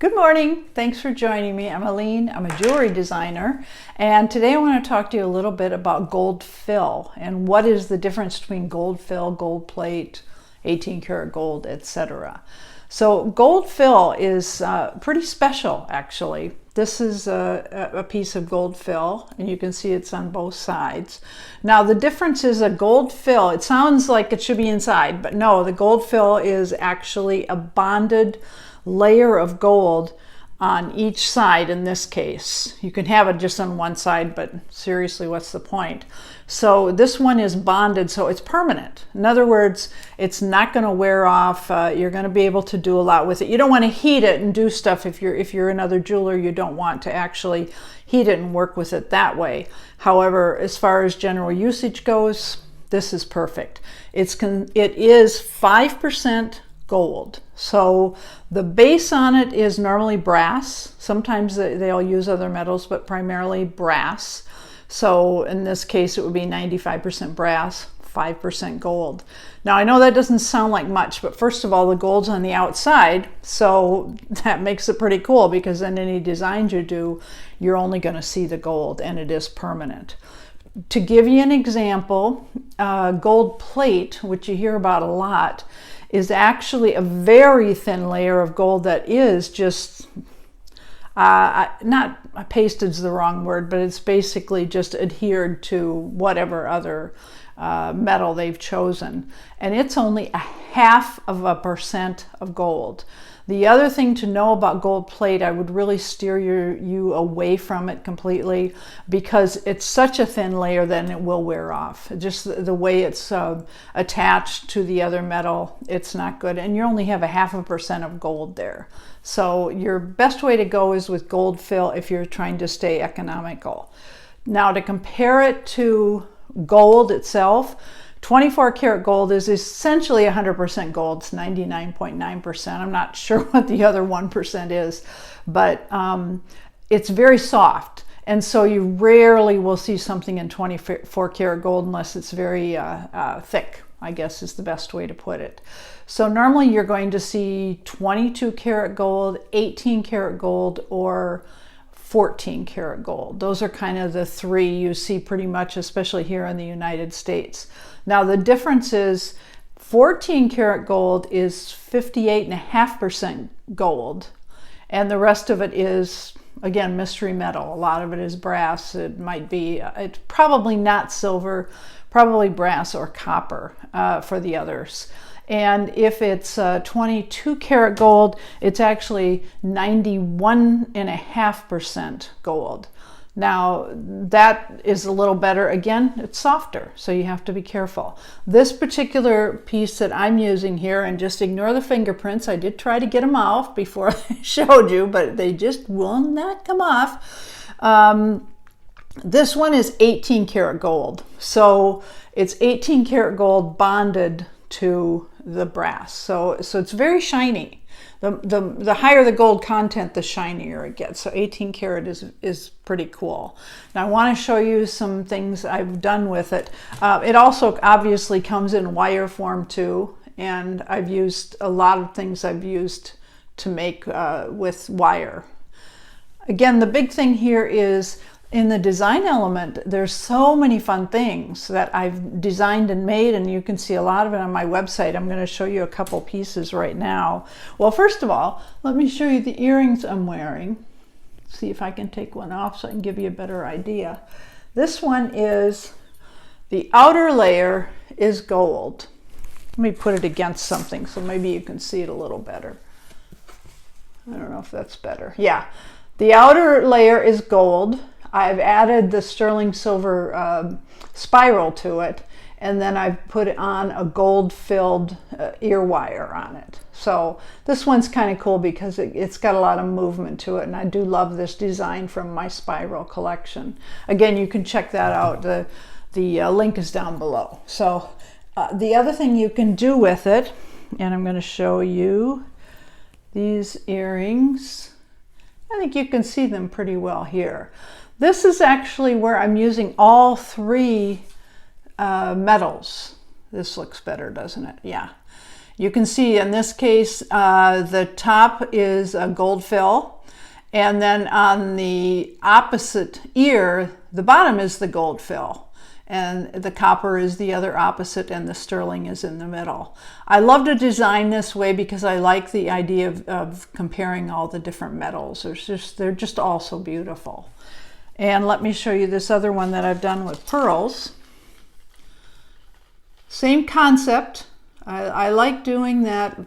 Good morning. Thanks for joining me. I'm Aline. I'm a jewelry designer, and today I want to talk to you a little bit about gold fill and what is the difference between gold fill, gold plate, 18 karat gold, etc. So gold fill is pretty special, actually. This is a piece of gold fill, and you can see it's on both sides. Now the difference is a gold fill, it sounds like it should be inside, but no, the gold fill is actually a bonded layer of gold on each side. In this case, you can have it just on one side, but seriously, what's the point? So this one is bonded, so it's permanent. In other words, it's not going to wear off. You're going to be able to do a lot with it. You don't want to heat it and do stuff. If you're another jeweler, you don't want to actually heat it and work with it that way. However, as far as general usage goes, this is perfect. It is 5% gold. So the base on it is normally brass. Sometimes they'll use other metals, but primarily brass. So in this case, it would be 95% brass, 5% gold. Now I know that doesn't sound like much, but first of all, the gold's on the outside. So that makes it pretty cool, because in any designs you do, you're only going to see the gold, and it is permanent. To give you an example, gold plate, which you hear about a lot, is actually a very thin layer of gold that is just, not pasted is the wrong word, but it's basically just adhered to whatever other metal they've chosen. And it's only 0.5% of gold. The other thing to know about gold plate, I would really steer you away from it completely, because it's such a thin layer that it will wear off. Just the way it's attached to the other metal, it's not good. And you only have 0.5% of gold there. So your best way to go is with gold fill if you're trying to stay economical. Now to compare it to gold itself, 24 karat gold is essentially 100% gold. It's 99.9%. I'm not sure what the other 1% is, but it's very soft. And so you rarely will see something in 24 karat gold unless it's very thick, I guess is the best way to put it. So normally you're going to see 22 karat gold, 18 karat gold, or 14 karat gold. Those are kind of the three you see pretty much, especially here in the United States. Now the difference is 14 karat gold is 58.5% gold, and the rest of it is, again, mystery metal. A lot of it is brass. It might be, it's probably not silver, probably brass or copper for the others. And if it's 22 karat gold, it's actually 91.5% gold. Now that is a little better. Again, it's softer, so you have to be careful. This particular piece that I'm using here, and just ignore the fingerprints, I did try to get them off before I showed you, but they just will not come off. This one is 18 karat gold. So it's 18 karat gold bonded to the brass. So it's very shiny. The higher the gold content, the shinier it gets. So 18 karat is pretty cool. Now I want to show you some things I've done with it. It also obviously comes in wire form too, and I've used a lot of things I've used to make with wire. Again, the big thing here is in the design element, there's so many fun things that I've designed and made, and you can see a lot of it on my website. I'm going to show you a couple pieces right now. Well, first of all, let me show you the earrings I'm wearing. See if I can take one off so I can give you a better idea. This one is, the outer layer is gold. Let me put it against something so maybe you can see it a little better. I don't know if that's better. Yeah, the outer layer is gold. I've added the sterling silver spiral to it, and then I've put it on a gold-filled ear wire on it. So this one's kind of cool because it's got a lot of movement to it, and I do love this design from my spiral collection. Again, you can check that out. The link is down below. So the other thing you can do with it, and I'm going to show you these earrings. I think you can see them pretty well here. This is actually where I'm using all three metals. This looks better, doesn't it? Yeah. You can see in this case, the top is a gold fill, and then on the opposite ear, the bottom is the gold fill, and the copper is the other opposite, and the sterling is in the middle. I love to design this way because I like the idea of comparing all the different metals. They're just all so beautiful. And let me show you this other one that I've done with pearls. Same concept. I like doing that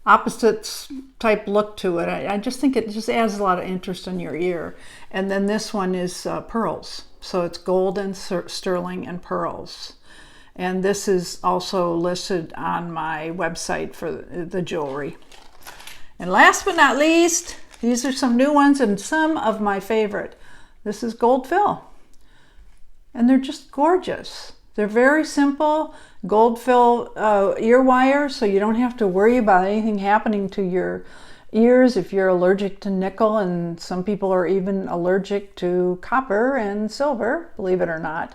opposites type look to it. I just think it just adds a lot of interest in your ear. And then this one is pearls. So it's gold and sterling and pearls. And this is also listed on my website for the jewelry. And last but not least, these are some new ones and some of my favorite. This is gold fill. And they're just gorgeous. They're very simple. Gold fill ear wire, so you don't have to worry about anything happening to your ears if you're allergic to nickel, and some people are even allergic to copper and silver, believe it or not.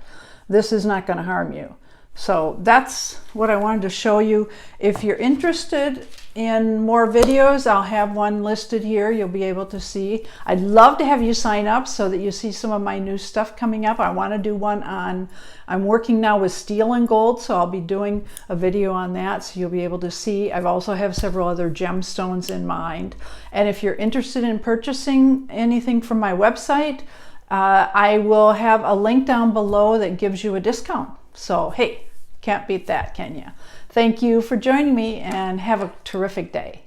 This is not going to harm you. So that's what I wanted to show you. If you're interested in more videos, I'll have one listed here. You'll be able to see. I'd love to have you sign up so that you see some of my new stuff coming up. I want to do one on, I'm working now with steel and gold, so I'll be doing a video on that so you'll be able to see. I've also have several other gemstones in mind. And if you're interested in purchasing anything from my website, I will have a link down below that gives you a discount. So, hey, can't beat that, can you? Thank you for joining me and have a terrific day.